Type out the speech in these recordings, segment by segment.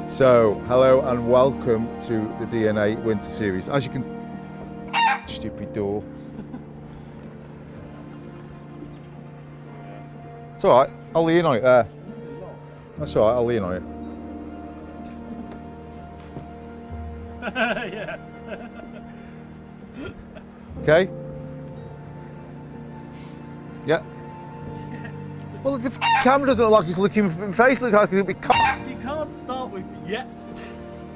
So, hello and welcome to the DNA Winter Series. As you can... Stupid door. It's alright, I'll lean on it there. That's alright, I'll lean on it. Yeah. Okay? Yeah. Well, the camera doesn't look like he's looking at my face, looks like he'll be You can't start with yet.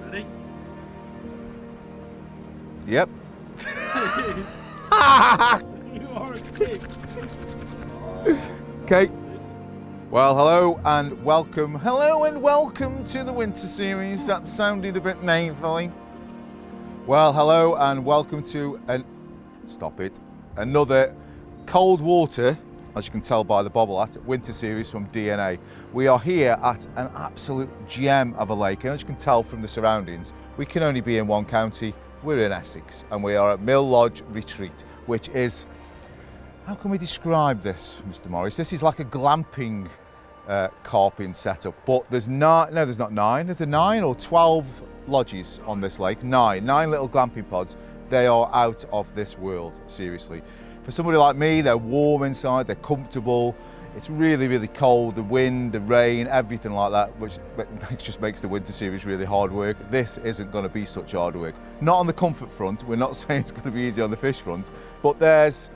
Ready? Yep. You are a pig. Okay. Well, hello and welcome. Hello and welcome to the Winter Series. That sounded a bit nasally. Well, hello and welcome to another cold water, as you can tell by the bobble hat, Winter Series from DNA. We are here at an absolute gem of a lake, and as you can tell from the surroundings, we can only be in one county. We're in Essex, and we are at Mill Lodge Retreat, which is, how can we describe this, Mr. Morris? This is like a glamping carping setup, but there's not 9, there's 9 or 12 lodges on this lake, nine little glamping pods. They are out of this world, seriously. For somebody like me, they're warm inside, they're comfortable. It's really, really cold, the wind, the rain, everything like that, which just makes the Winter Series really hard work. This isn't going to be such hard work. Not on the comfort front, we're not saying it's going to be easy on the fish front, but there's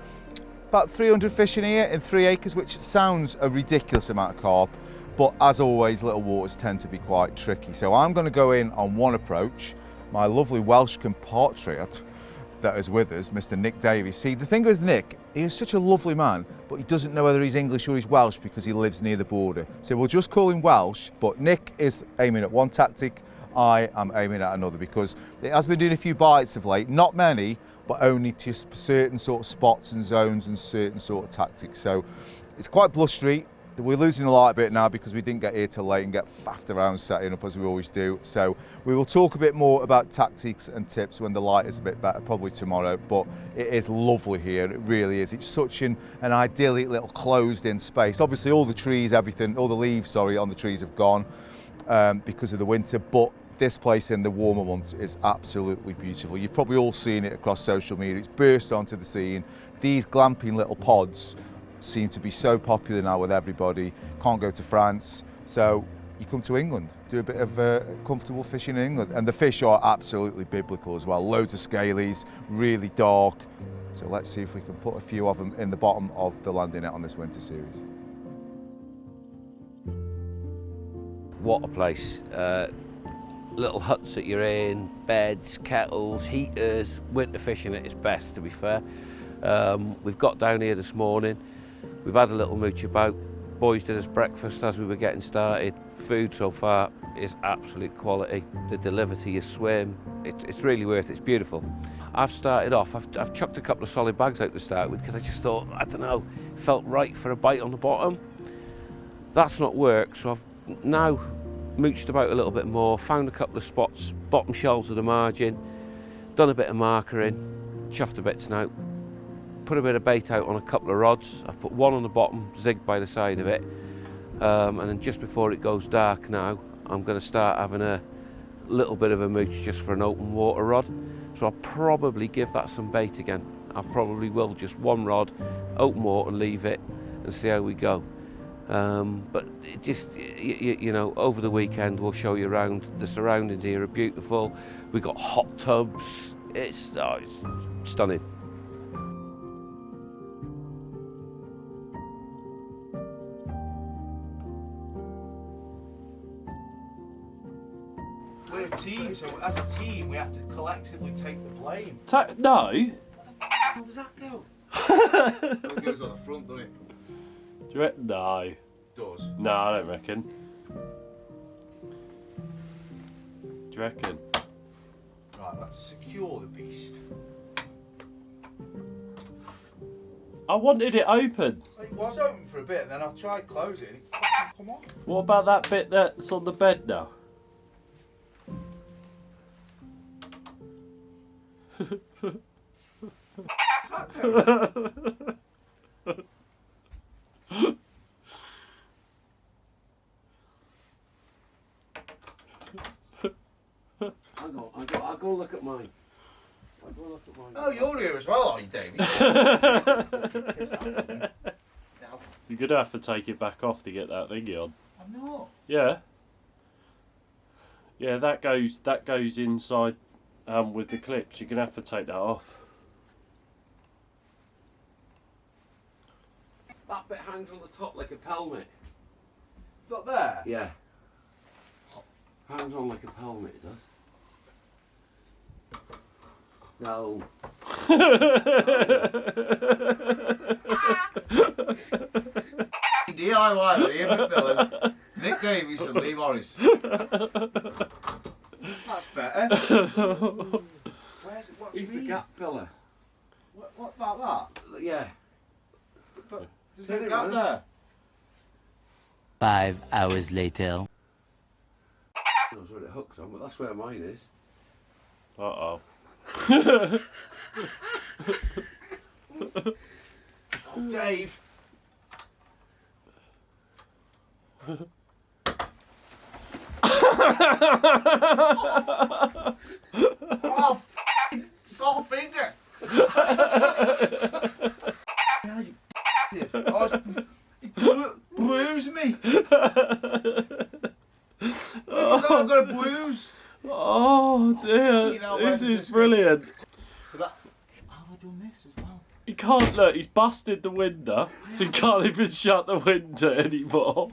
about 300 fish in here in 3 acres, which sounds a ridiculous amount of carp, but as always, little waters tend to be quite tricky. So I'm going to go in on one approach. My lovely Welsh compatriot that is with us, Mr. Nick Davies. See, the thing with Nick, he is such a lovely man, but he doesn't know whether he's English or he's Welsh because he lives near the border. So we'll just call him Welsh, but Nick is aiming at one tactic, I am aiming at another, because it has been doing a few bites of late, not many, but only to certain sort of spots and zones and certain sort of tactics. So it's quite blustery. We're losing a light a bit now because we didn't get here till late and get faffed around setting up as we always do. So we will talk a bit more about tactics and tips when the light is a bit better, probably tomorrow. But it is lovely here, it really is. It's such an idyllic little closed in space. Obviously all the trees, everything, all the leaves, on the trees have gone because of the winter. But this place in the warmer months is absolutely beautiful. You've probably all seen it across social media. It's burst onto the scene. These glamping little pods seem to be so popular now with everybody. Can't go to France, so you come to England, do a bit of comfortable fishing in England, and the fish are absolutely biblical as well. Loads of scalies, really dark. So let's see if we can put a few of them in the bottom of the landing net on this Winter Series. What a place. Little huts that you're in, beds, kettles, heaters, winter fishing at its best, to be fair. We've got down here this morning. We've had a little mooch about. Boys did us breakfast as we were getting started. Food so far is absolute quality. They deliver to your swim. It's really worth it. It's beautiful. I've started off, I've chucked a couple of solid bags out to start with because I just thought, I don't know, felt right for a bite on the bottom. That's not worked, so I've now mooched about a little bit more, found a couple of spots, bottom shelves of the margin, done a bit of markering, chuffed the bits now. Put a bit of bait out on a couple of rods. I've put one on the bottom, zig by the side of it, and then just before it goes dark now, I'm going to start having a little bit of a mooch just for an open water rod. So I'll probably give that some bait again. I probably will just one rod, open water, leave it, and see how we go. But it just, you know, over the weekend we'll show you around. The surroundings here are beautiful. We've got hot tubs. It's stunning. we're a team, so as a team we have to collectively take the blame. No. How does that go? It goes on the front, doesn't it? Do you reckon? No. It does. No, I don't reckon. Do you reckon? Right, let's secure the beast. I wanted it open. It was open for a bit, and then I've tried closing it. Come on. What about that bit that's on the bed now? I'll go look at mine. Oh, you're here as well, are you, David? You're gonna have to take it back off to get that thingy on. I'm not. Yeah. Yeah, that goes inside with the clips. You're gonna have to take that off. That bit hangs on the top like a pelmet. Not there? Yeah. Hangs on like a pelmet, it does. No. DIY with Iain Macmillan, Nick Davies and Lee Morris. That's better. Where's it? What's He's the gap filler. What about that? Yeah. But there's Turn no it gap round. there. 5 hours later. That's where it hooks on, but that's where mine is. Uh-oh. Oh, Dave. Oh, sore finger. Yeah, you oh, it bruised me. Look at that, I've got a bruise. Oh dear, this is brilliant. So that, have I done this as well? He can't look, he's busted the window, so he can't even shut the window anymore.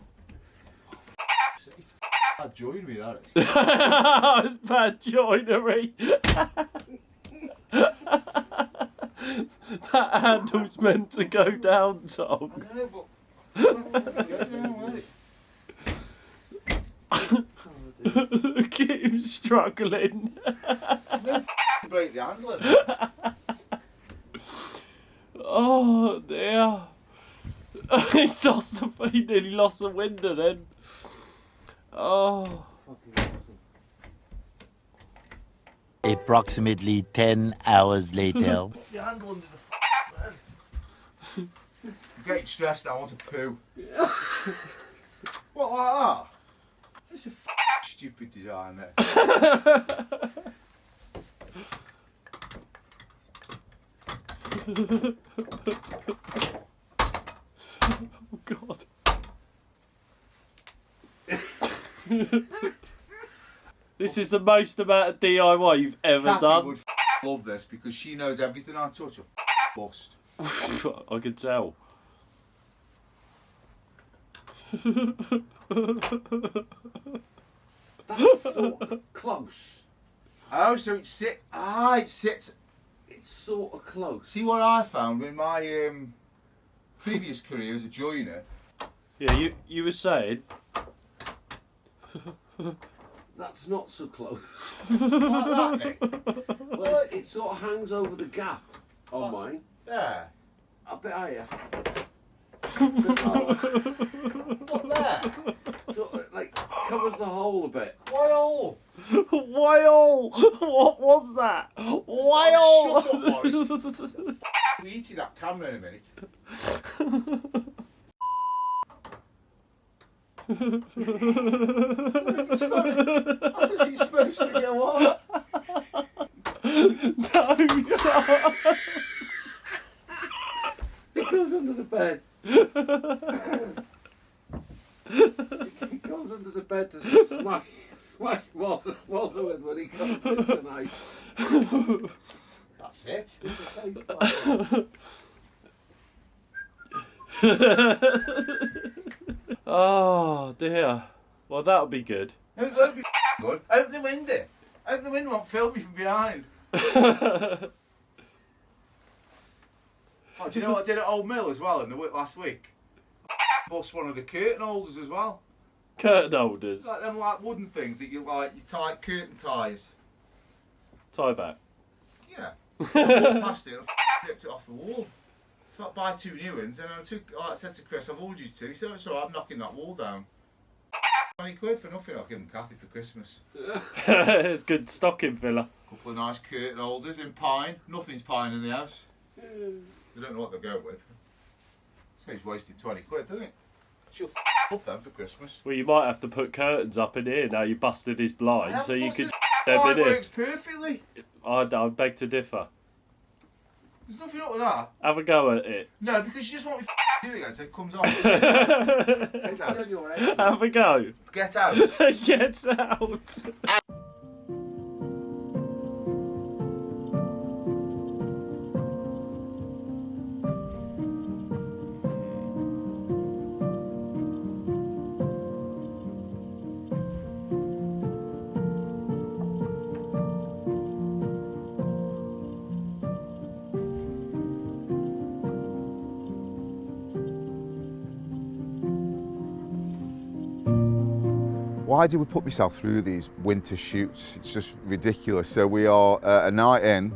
It's bad joinery, that is. It's bad joinery. That handle's meant to go down, Tom. I know, but... Look at him struggling. Break the handle. Oh dear. He's lost he nearly lost the window then. Oh. Approximately 10 hours later. Put your handle under the bed. I'm getting stressed, I want to poo. What, like that? It's a stupid design there. Oh God. This is the most amount of DIY you've ever Kathy done. would love this because she knows everything I touch. A bust. I can tell. That's sort of close. Oh, so it sits. Ah, it sits. It's sort of close. See what I found in my previous career as a joiner? Yeah, you were saying. That's not so close. Like that, Nick. Well, it sort of hangs over the gap on mine. There. A bit higher. What there? So, like, covers the hole a bit. What hole? Why all? What was that? Why all? Shut up, Morris. We're eating that camera in a minute. How is he supposed to go on? No, Tom. It goes under the bed. He goes under the bed to smash Walter with when he comes in tonight. That's it. Oh dear. Well, that'll be good. It won't be good. Open the window. Open the window, won't film me from behind. Oh, do you know what I did at Old Mill as well last week? Bust one of the curtain holders as well. Curtain holders? Like them wooden things that you tie curtain ties. Tie back. Yeah. I walked past it and ripped it off the wall. So I buy 2 new ones and I said to Chris, I've ordered you 2. He said, it's alright, I'm knocking that wall down. 20 quid for nothing, I'll give them Kathy for Christmas. It's good stocking filler. Couple of nice curtain holders in pine. Nothing's pine in the house. They don't know what they'll go with. So he's wasted 20 quid, doesn't it? She'll up them for Christmas. Well, you might have to put curtains up in here now you busted his blind, so you could them Mine in here. works perfectly. I'd beg to differ. There's nothing up with that. Have a go at it. No, because you just want me to do it again so it comes off. Get out. Have a go. Get out. Get out. Why do we put myself through these winter shoots? It's just ridiculous. So we are a night in,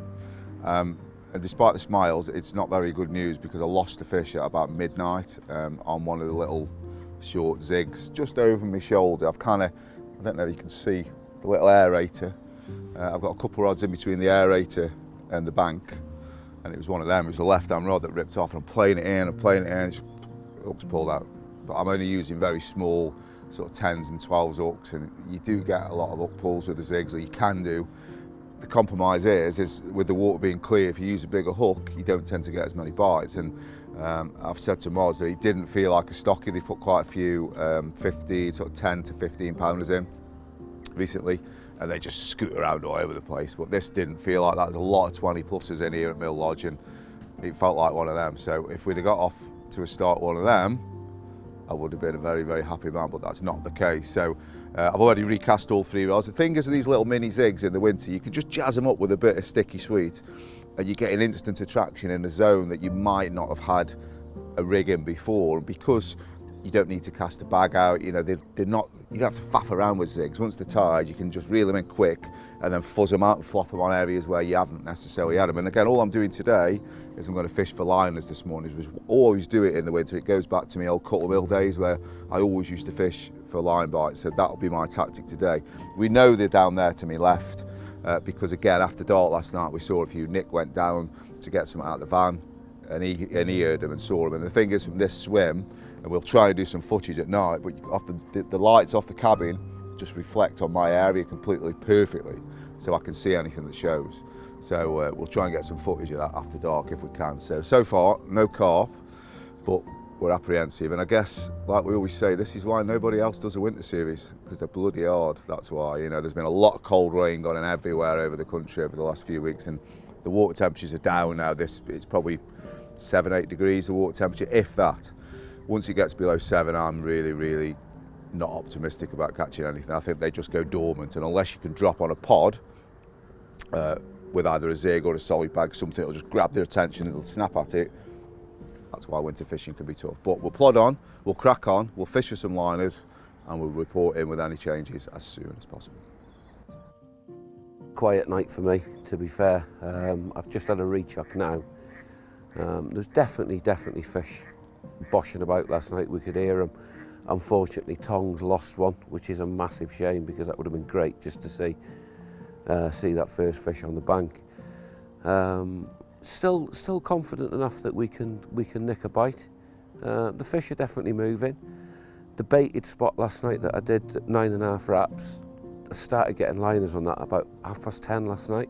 and despite the smiles, it's not very good news because I lost the fish at about midnight on one of the little short zigs just over my shoulder. I don't know if you can see the little aerator. I've got a couple of rods in between the aerator and the bank, and it was one of them. It was the left-hand rod that ripped off, and I'm playing it in, the hook's pulled out. But I'm only using very small sort of 10s and 12s hooks, and you do get a lot of hook pulls with the zigs, or you can do. The compromise is with the water being clear, if you use a bigger hook, you don't tend to get as many bites. And I've said to Moz that he didn't feel like a stocky. They've put quite a few 10 to 15 pounders in recently, and they just scoot around all over the place. But this didn't feel like that. There's a lot of 20 pluses in here at Mill Lodge, and it felt like one of them. So if we'd have got off to a start one of them, I would have been a very, very happy man, but that's not the case. So I've already recast all 3 rods. The thing is with these little mini zigs in the winter, you can just jazz them up with a bit of sticky sweet and you get an instant attraction in a zone that you might not have had a rig in before. And because you don't need to cast a bag out, you know, they're not, you don't have to faff around with zigs. Once they're tied, you can just reel them in quick and then fuzz them out and flop them on areas where you haven't necessarily had them. And again, all I'm doing today is I'm going to fish for liners this morning. I always do it in the winter. It goes back to my old Cuttle Mill days where I always used to fish for line bites. So that'll be my tactic today. We know they're down there to my left because again, after dark last night, we saw a few. Nick went down to get some out of the van and he heard them and saw them. And the thing is, from this swim, and we'll try and do some footage at night, but off the lights off the cabin just reflect on my area completely perfectly, so I can see anything that shows. So we'll try and get some footage of that after dark if we can. So far, no carp, but we're apprehensive. And I guess, like we always say, this is why nobody else does a winter series, because they're bloody hard. That's why, you know, there's been a lot of cold rain going on everywhere over the country over the last few weeks, and the water temperatures are down now. It's probably 7-8 degrees, the water temperature, if that. Once it gets below 7, I'm really, really not optimistic about catching anything. I think they just go dormant, and unless you can drop on a pod with either a zig or a solid bag, something that'll just grab their attention, it'll snap at it. That's why winter fishing can be tough. But we'll plod on, we'll crack on, we'll fish for some liners, and we'll report in with any changes as soon as possible. Quiet night for me, to be fair. I've just had a rechuck now. There's definitely fish boshing about last night. We could hear them. Unfortunately, Tong's lost one, which is a massive shame because that would have been great just to see that first fish on the bank. Still confident enough that we can nick a bite. The fish are definitely moving. The baited spot last night that I did at 9.5 wraps, I started getting liners on that about 10:30 last night.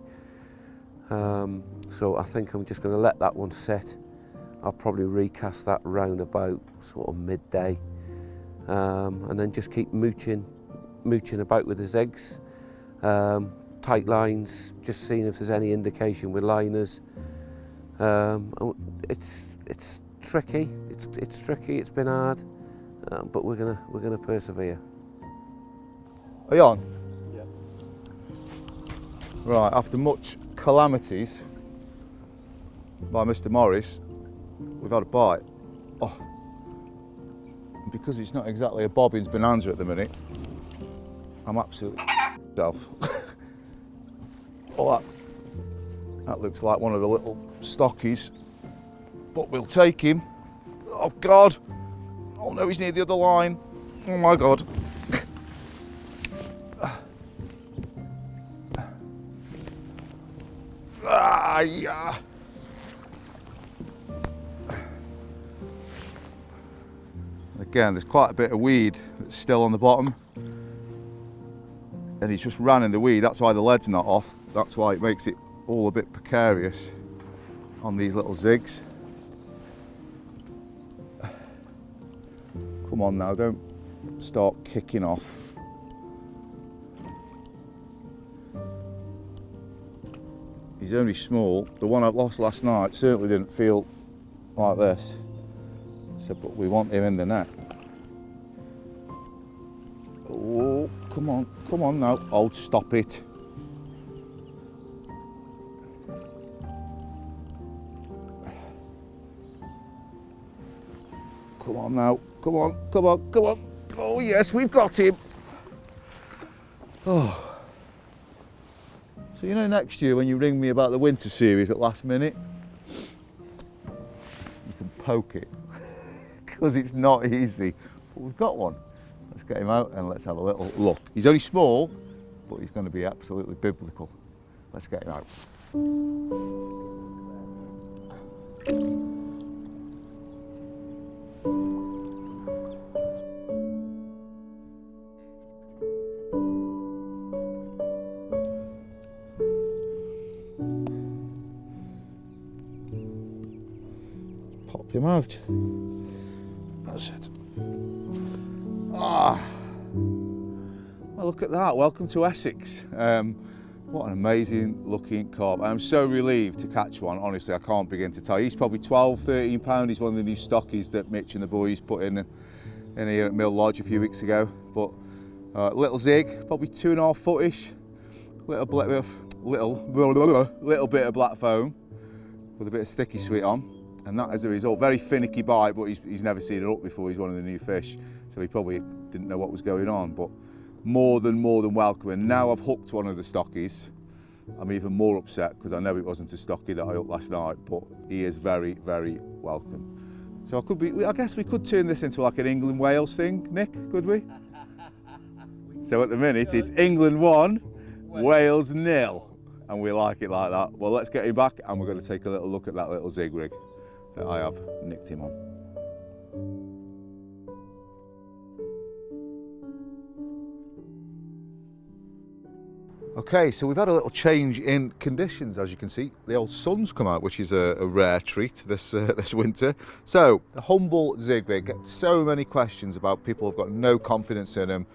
So I think I'm just going to let that one sit. I'll probably recast that round about sort of midday, and then just keep mooching about with the zigs. Tight lines, just seeing if there's any indication with liners. It's tricky. It's tricky. It's been hard, but we're gonna persevere. Are you on? Yeah. Right, after much calamities by Mr. Morris, we've had a bite. Oh, and because it's not exactly a Bobbins bonanza at the minute, I'm absolutely myself. Oh, that looks like one of the little stockies, but we'll take him. Oh God! Oh no, he's near the other line. Oh my God! Ah, yeah. Again, there's quite a bit of weed that's still on the bottom, and he's just ran in the weed. That's why the lead's not off. That's why it makes it all a bit precarious on these little zigs. Come on now, don't start kicking off. He's only small. The one I lost last night certainly didn't feel like this. So, but we want him in the net. Oh, come on now. Oh, stop it. Come on now. Come on. Oh yes, we've got him. Oh. So you know, next year when you ring me about the winter series at last minute, you can poke it, because it's not easy. But we've got one. Let's get him out and let's have a little look. He's only small, but he's going to be absolutely biblical. Let's get him out. Pop him out. That's it. Ah, well, look at that. Welcome to Essex. What an amazing looking carp. I'm so relieved to catch one. Honestly, I can't begin to tell you. He's probably 12, 13 pound. He's one of the new stockies that Mitch and the boys put in here at Mill Lodge a few weeks ago. But little zig, probably 2.5 footish. Little bit of black foam with a bit of sticky sweet on. And that as a result, very finicky bite, but he's never seen it up before. He's one of the new fish, so he probably didn't know what was going on, but more than welcome. And now I've hooked one of the stockies, I'm even more upset because I know it wasn't a stockie that I hooked last night, but he is very, very welcome. So I guess we could turn this into like an England-Wales thing, Nick, could we? So at the minute, it's England 1, Wales 0, and we like it like that. Well, let's get him back, and we're going to take a little look at that little zig rig that I have nicked him on. Okay, so we've had a little change in conditions, as you can see. The old sun's come out, which is a rare treat this winter. So, the humble zig rig, get so many questions about people who've got no confidence in them.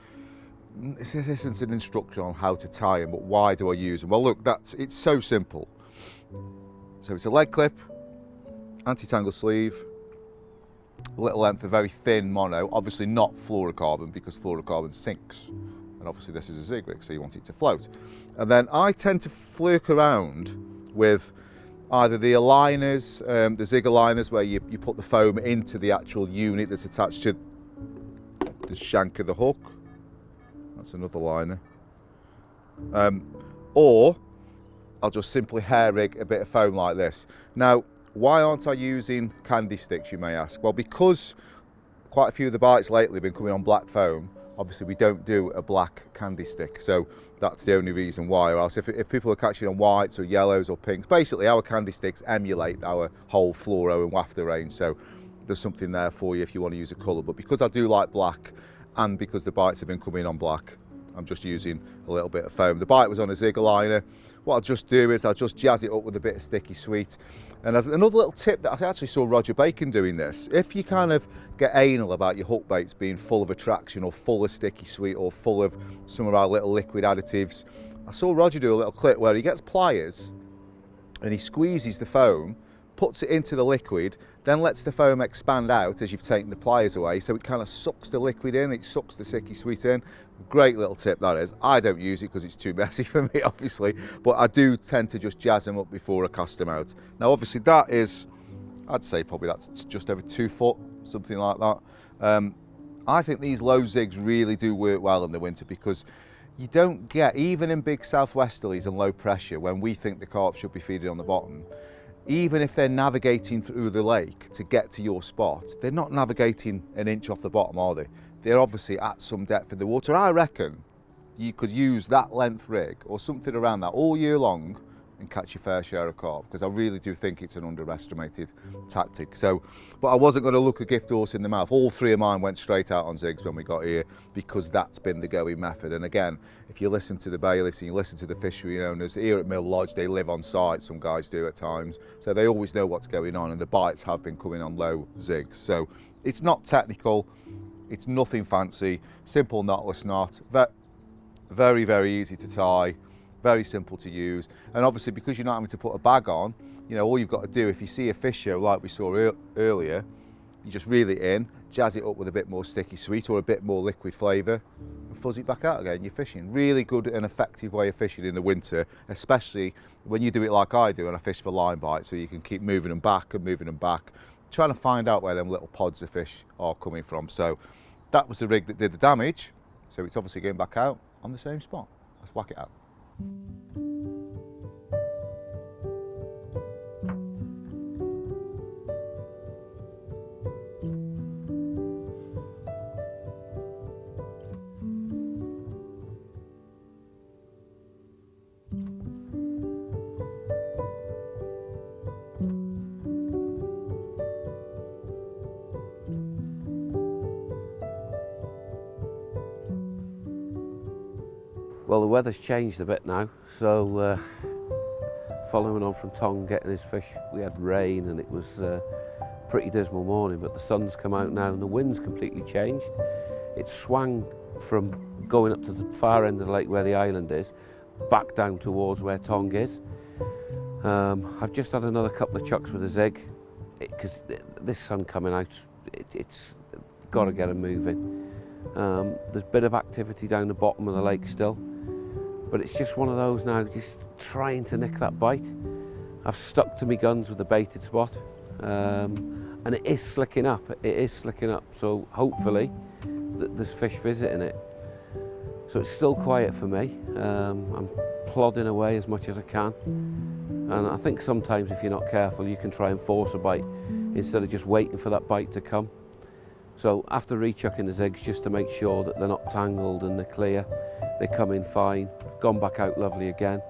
This isn't an instruction on how to tie them, but why do I use them? Well, look, it's so simple. So it's a leg clip, anti-tangle sleeve, a little length of very thin mono, obviously not fluorocarbon because fluorocarbon sinks. And obviously this is a zig rig, so you want it to float. And then I tend to flirt around with either the aligners, the zig aligners, where you put the foam into the actual unit that's attached to the shank of the hook. That's another liner. Or I'll just simply hair rig a bit of foam like this. Now, why aren't I using candy sticks, you may ask? Well, because quite a few of the bites lately have been coming on black foam. Obviously, we don't do a black candy stick, so that's the only reason why. Or else if people are catching on whites or yellows or pinks, basically our candy sticks emulate our whole fluoro and wafter range, so there's something there for you if you want to use a colour. But because I do like black, and because the bites have been coming on black, I'm just using a little bit of foam. The bite was on a zig liner. What I'll just do is I'll just jazz it up with a bit of sticky sweet. And another little tip that I actually saw Roger Bacon doing this, if you kind of get anal about your hook baits being full of attraction or full of sticky sweet or full of some of our little liquid additives, I saw Roger do a little clip where he gets pliers and he squeezes the foam, puts it into the liquid, then lets the foam expand out as you've taken the pliers away, so it kind of sucks the liquid in, it sucks the sicky sweet in. Great little tip that is. I don't use it because it's too messy for me, obviously, but I do tend to just jazz them up before I cast them out. Now obviously that is, I'd say probably that's just over 2 foot, something like that. I think these low zigs really do work well in the winter because you don't get, even in big southwesterlies and low pressure, when we think the carp should be feeding on the bottom, even if they're navigating through the lake to get to your spot, they're not navigating an inch off the bottom, are they? They're obviously at some depth in the water. I reckon you could use that length rig or something around that all year long and catch your fair share of carp, because I really do think it's an underestimated tactic. So, but I wasn't going to look a gift horse in the mouth. All 3 of mine went straight out on zigs when we got here because that's been the going method. And again, if you listen to the bailiffs and you listen to the fishery owners here at Mill Lodge, they live on site, some guys do at times, so they always know what's going on, and the bites have been coming on low zigs. So it's not technical, it's nothing fancy, simple knotless knot, very, very easy to tie, very simple to use. And obviously because you're not having to put a bag on, you know, all you've got to do, if you see a fish show like we saw earlier, you just reel it in, jazz it up with a bit more sticky sweet or a bit more liquid flavour, and fuzz it back out again. You're fishing. Really good and effective way of fishing in the winter, especially when you do it like I do and I fish for line bites, so you can keep moving them back and moving them back, trying to find out where them little pods of fish are coming from. So that was the rig that did the damage, so it's obviously going back out on the same spot. Let's whack it out. Well, the weather's changed a bit now, so following on from Tong getting his fish, we had rain and it was a pretty dismal morning, but the sun's come out now and the wind's completely changed. It's swung from going up to the far end of the lake where the island is, back down towards where Tong is. I've just had another couple of chucks with a zig, because this sun coming out, it's got to get him moving. There's a bit of activity down the bottom of the lake still, but it's just one of those now, just trying to nick that bite. I've stuck to my guns with the baited spot, and it is slicking up, so hopefully there's fish visiting it. So it's still quiet for me. I'm plodding away as much as I can, and I think sometimes if you're not careful you can try and force a bite instead of just waiting for that bite to come. So after rechucking the zigs, just to make sure that they're not tangled and they're clear, they come in fine, gone back out lovely again.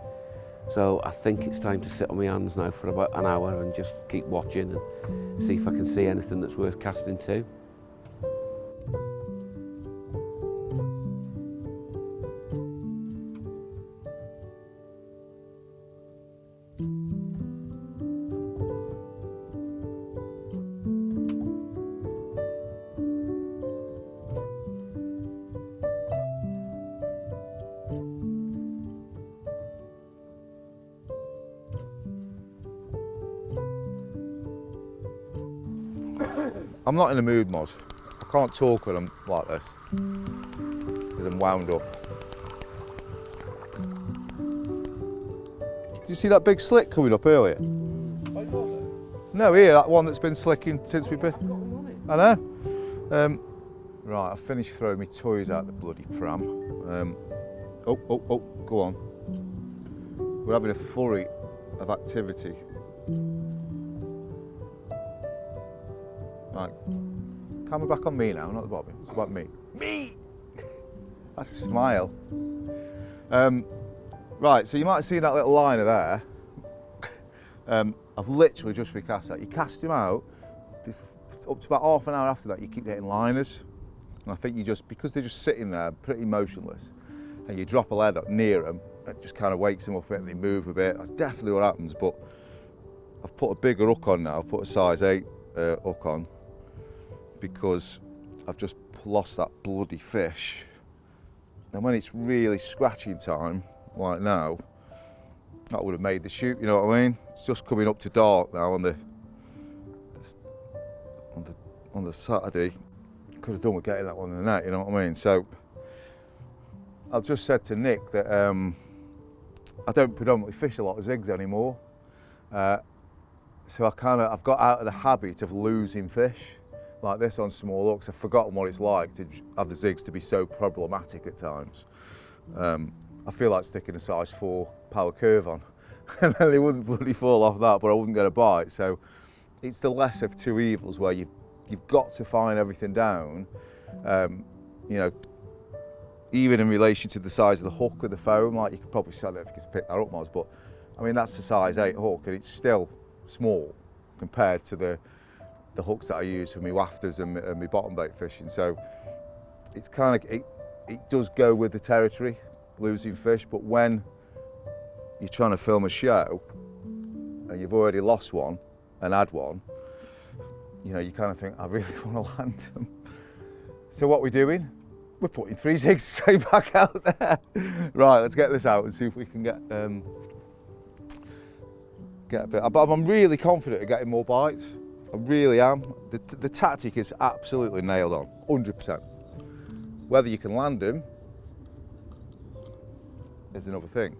So I think it's time to sit on my hands now for about an hour and just keep watching and see if I can see anything that's worth casting to. I'm not in the mood, Moz. I can't talk when I'm like this, because I'm wound up. Did you see that big slick coming up earlier? No, here, that one that's been slicking since we've been. I know. Right, I've finished throwing my toys out the bloody pram. Go on. We're having a flurry of activity. Right, camera back on me now, not the bobbin. It's about me. Me! That's a smile. Right, so you might have seen that little liner there. I've literally just recast that. You cast him out, up to about half an hour after that, you keep getting liners. And I think you just, because they're just sitting there pretty motionless, and you drop a lead up near them, it just kind of wakes them up a bit and they move a bit. That's definitely what happens, but I've put a bigger hook on now. I've put a size 8 hook on, because I've just lost that bloody fish. And when it's really scratching time, like now, that would have made the shoot, you know what I mean? It's just coming up to dark now on the on the Saturday. Could have done with getting that one in the net, you know what I mean? So I just said to Nick that I don't predominantly fish a lot of zigs anymore. So I've got out of the habit of losing fish like this on small hooks. I've forgotten what it's like to have the zigs to be so problematic at times. I feel like sticking a size 4 power curve on and then they wouldn't bloody fall off that, but I wouldn't get a bite. So it's the less of two evils where you've got to fine everything down, you know, even in relation to the size of the hook of the foam. Like, you could probably sell it if you could pick that up, Moz, but I mean, that's a size 8 hook and it's still small compared to the hooks that I use for my wafters and my bottom bait fishing. So it's kind of, it does go with the territory, losing fish, but when you're trying to film a show and you've already lost one and had one, you know, you kind of think, I really want to land them. So what we're doing, we're putting 3 zigs straight back out there. Right, let's get this out and see if we can get a bit. But I'm really confident of getting more bites. I really am. The tactic is absolutely nailed on, 100%. Whether you can land them is another thing.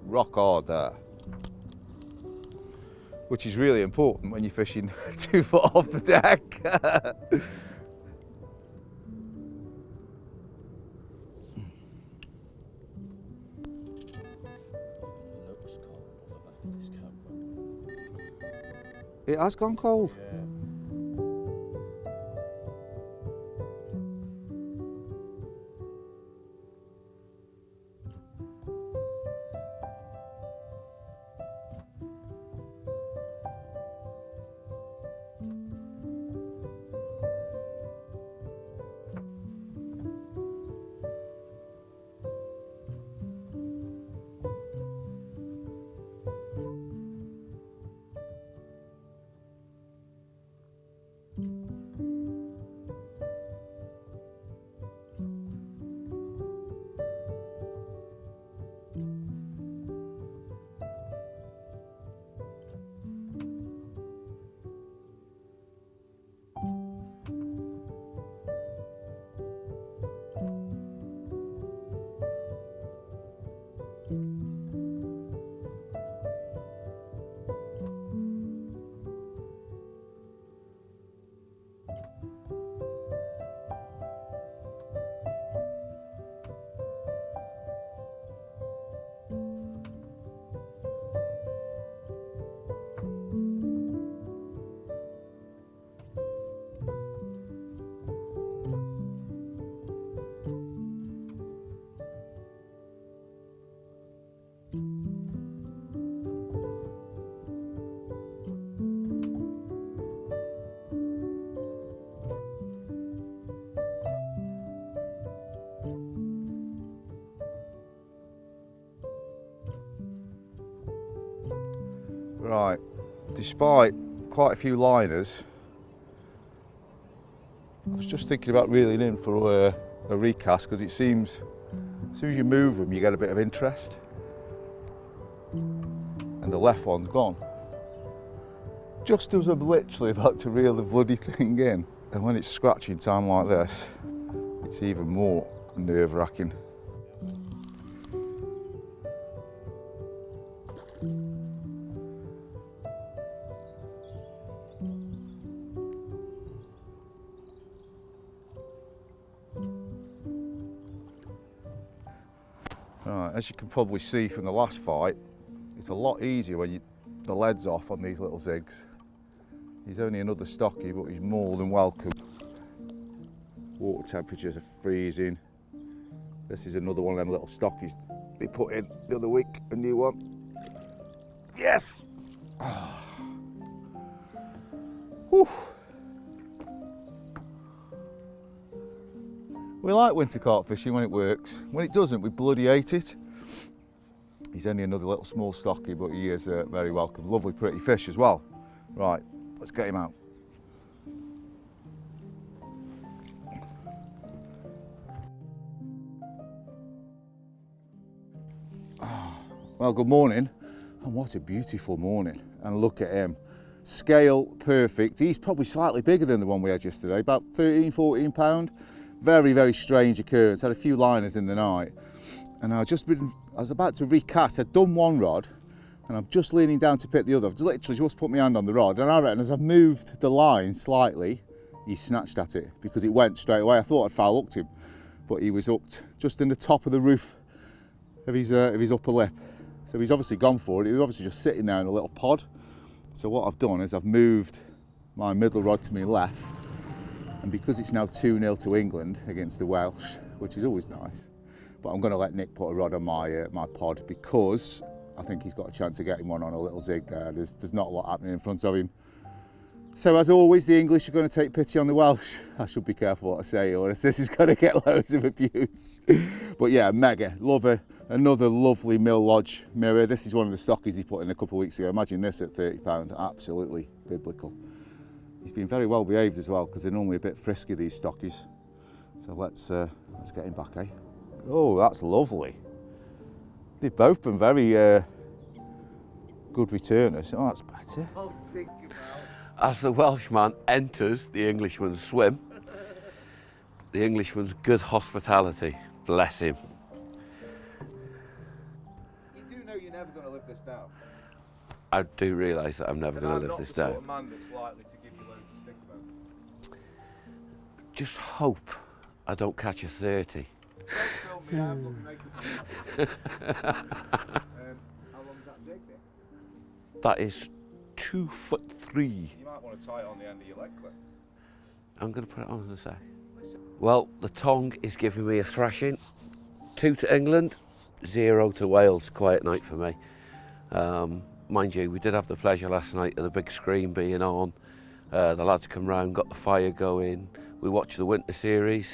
Rock hard there. Which is really important when you're fishing 2 foot off the deck. Looks cold on the back of this camera. It has gone cold. Yeah. Right, despite quite a few liners, I was just thinking about reeling in for a recast, because it seems as soon as you move them you get a bit of interest. And the left one's gone. Just as I'm literally about to reel the bloody thing in. And when it's scratching time like this, it's even more nerve-wracking. Right, as you can probably see from the last fight, it's a lot easier when the lead's off on these little zigs. He's only another stocky, but he's more than welcome. Water temperatures are freezing. This is another one of them little stockies they put in the other week, a new one. Yes! Oh. Whew. We like winter carp fishing when it works. When it doesn't, we bloody hate it. He's only another little small stocky, but he is very welcome. Lovely, pretty fish as well. Right, let's get him out. Well, good morning, and what a beautiful morning. And look at him. Scale perfect. He's probably slightly bigger than the one we had yesterday, about 13, 14 pound. Very, very strange occurrence. Had a few liners in the night. And I was about to recast. I'd done one rod, and I'm just leaning down to pick the other. I've literally just put my hand on the rod, and I reckon as I've moved the line slightly, he snatched at it because it went straight away. I thought I'd foul hooked him, but he was hooked just in the top of the roof of his upper lip. So he's obviously gone for it. He was obviously just sitting there in a little pod. So what I've done is I've moved my middle rod to my left, and because it's now 2-0 to England against the Welsh, which is always nice, but I'm going to let Nick put a rod on my pod because I think he's got a chance of getting one on a little zig there. There's not a lot happening in front of him. So as always, the English are going to take pity on the Welsh. I should be careful what I say, or else this is going to get loads of abuse. But yeah, mega. Love it. Another lovely Mill Lodge mirror. This is one of the stockies he put in a couple of weeks ago. Imagine this at £30. Absolutely biblical. He's been very well behaved as well, because they're normally a bit frisky, these stockies. So let's get him back, eh? Oh, that's lovely. They've both been very good returners. Oh, that's better. As the Welshman enters, the Englishman's swim. The Englishman's good hospitality. Bless him. You do know you're never going to live this down. I do realise that I'm never going to live this down. I'm not the sort of man that's likely to give you loads to think about. Just hope I don't catch a 30. Don't film me, I'm looking like how long is that jig there? That is 2'3". You might want to tie it on the end of your leg clip. I'm going to put it on in a sec. Well, the Tong is giving me a thrashing. 2 to England, 0 to Wales. Quiet night for me. Mind you, we did have the pleasure last night of the big screen being on. The lads come round, got the fire going. We watched the winter series,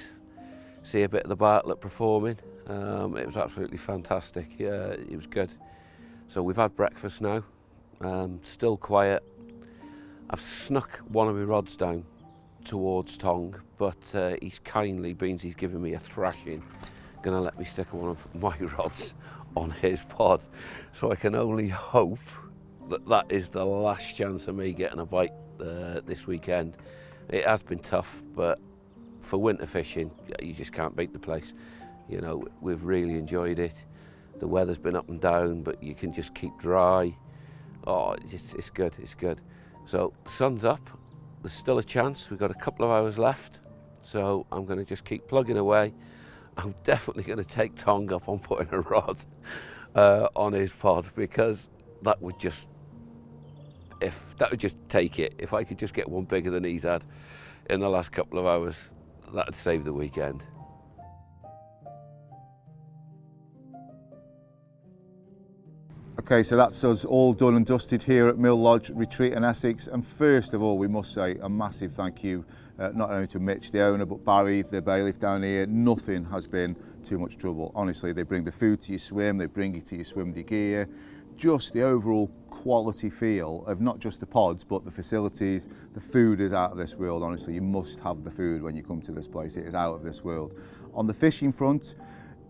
see a bit of the Bartlett performing. It was absolutely fantastic. Yeah, it was good. So we've had breakfast now. Still quiet. I've snuck one of my rods down towards Tong, but he's giving me a thrashing. Gonna let me stick one of my rods on his pod. So I can only hope that is the last chance of me getting a bite this weekend. It has been tough, but for winter fishing, you just can't beat the place. You know, we've really enjoyed it. The weather's been up and down, but you can just keep dry. Oh, it's good, it's good. So, sun's up, there's still a chance, we've got a couple of hours left, so I'm going to just keep plugging away. I'm definitely going to take Tong up on putting a rod on his pod, because that would just take it. If I could just get one bigger than he's had in the last couple of hours, that'd save the weekend. Okay, so that's us all done and dusted here at Mill Lodge Retreat in Essex. And first of all, we must say a massive thank you, not only to Mitch, the owner, but Barry, the bailiff down here. Nothing has been too much trouble. Honestly, they bring the food to your swim, they bring you to your swim, the gear. Just the overall quality feel of not just the pods, but the facilities. The food is out of this world, honestly. You must have the food when you come to this place. It is out of this world. On the fishing front,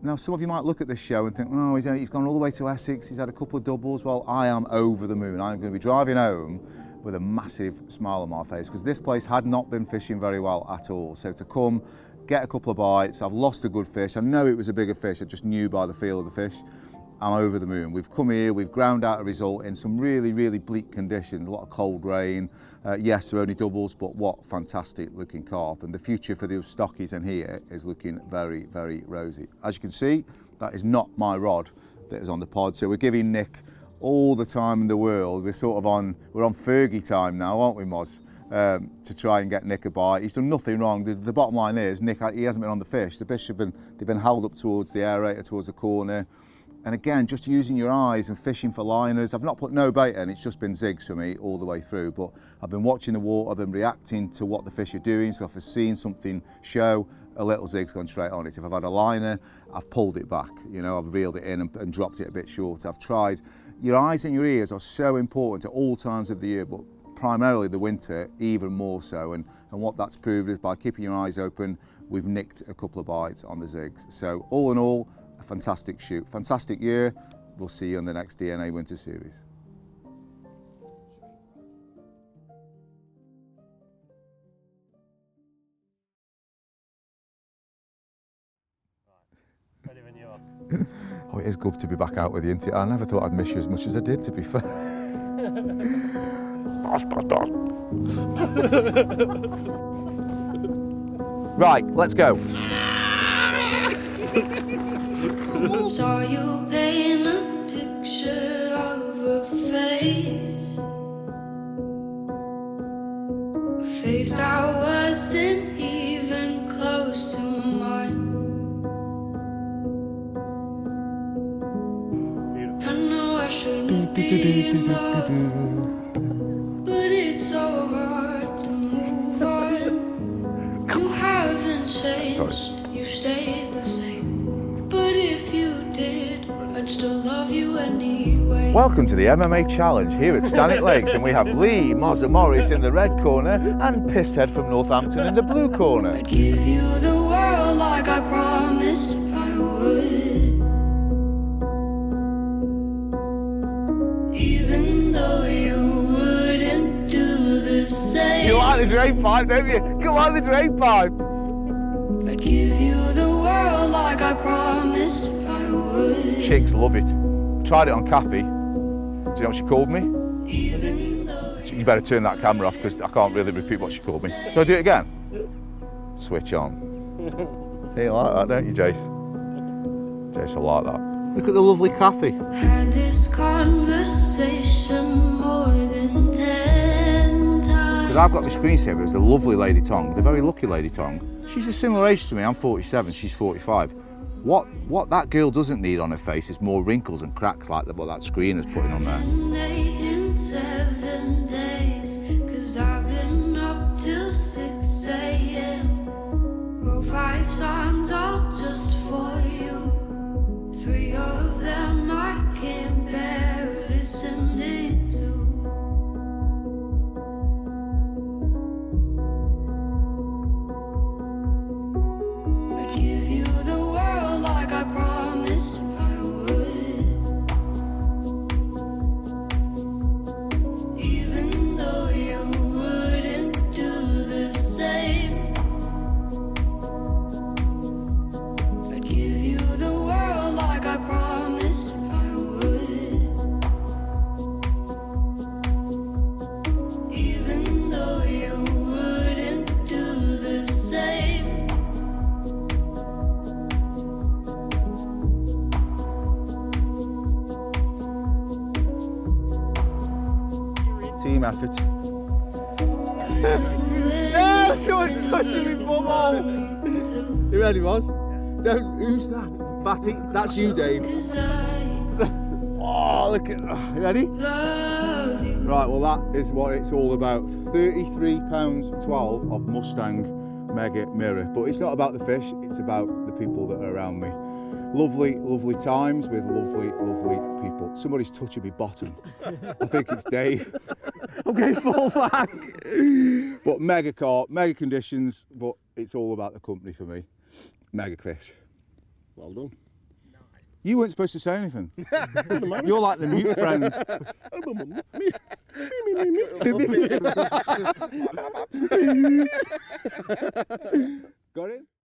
now, some of you might look at this show and think, oh, he's gone all the way to Essex, he's had a couple of doubles. Well, I am over the moon. I'm going to be driving home with a massive smile on my face, because this place had not been fishing very well at all. So to come, get a couple of bites, I've lost a good fish. I know it was a bigger fish, I just knew by the feel of the fish. I'm over the moon. We've come here, we've ground out a result in some really, really bleak conditions, a lot of cold rain. Yes, they're only doubles, but what fantastic looking carp. And the future for those stockies in here is looking very, very rosy. As you can see, that is not my rod that is on the pod. So we're giving Nick all the time in the world. We're on Fergie time now, aren't we, Moz? To try and get Nick a bite. He's done nothing wrong. The bottom line is, Nick, he hasn't been on the fish. The fish they've been held up towards the aerator, towards the corner. And again, just using your eyes and fishing for liners. I've not put no bait in, it's just been zigs for me all the way through. But I've been watching the water, I've been reacting to what the fish are doing. So if I've seen something show, a little zig's gone straight on it. If I've had a liner, I've pulled it back. You know, I've reeled it in and dropped it a bit short. I've tried. Your eyes and your ears are so important at all times of the year, but primarily the winter, even more so. And what that's proved is by keeping your eyes open, we've nicked a couple of bites on the zigs. So all in all, a fantastic shoot, fantastic year. we'll see you on the next DNA Winter Series. Ready when you are. Oh, it is good to be back out with you, isn't it? I never thought I'd miss you as much as I did, to be fair. Right, let's go. Saw you paint a picture of a face, a face that wasn't even close to mine. I know I shouldn't be in love, but it's so hard to move on. You haven't changed, you stayed the same. But if you did, I'd still love you anyway. Welcome to the MMA Challenge here at Stanwick Lakes, and we have Lee Mozza Morris in the red corner and Pisshead from Northampton in the blue corner. I'd give you the world like I promised I would. Even though you wouldn't do the same. You like the drain pipe, don't you? Come on, the drain pipe. I'd give you the world like I promised I would. Chicks love it. Tried it on Kathy. Do you know what she called me? Even though You better turn that camera off because I can't really repeat what she called me. So I do it again? Switch on. See, you like that, don't you, Jace? Jace will like that. Look at the lovely Kathy. had this conversation more than 10 times. Because I've got the screensavers, the lovely Lady Tong, the very lucky Lady Tong. She's a similar age to me, I'm 47, she's 45. What that girl doesn't need on her face is more wrinkles and cracks like what that screen is putting on there. in 7 days, 'cause I've been up till 6 a.m. Wrote 5 songs all just for you. 3 of them I can't bear listening to. I'd give you the world like I promised I would. Even though you wouldn't do the same. I'd give you the world like I promised I would. Even though you wouldn't do the same. Team effort. No, someone's touching me bumhole. You ready, Moz? Who's that? Fatty? That's you, Dave. 'Cause I Oh, look at. You ready? love you. Right, well that is what it's all about. £33.12 of Mustang Mega Mirror. But it's not about the fish, it's about the people that are around me. Lovely, lovely times with lovely, lovely people. Somebody's touching me bottom. I think it's Dave. I'm going full back. But mega carp, mega conditions, but it's all about the company for me. Mega fish. Well done. You weren't supposed to say anything. You're like the mute friend.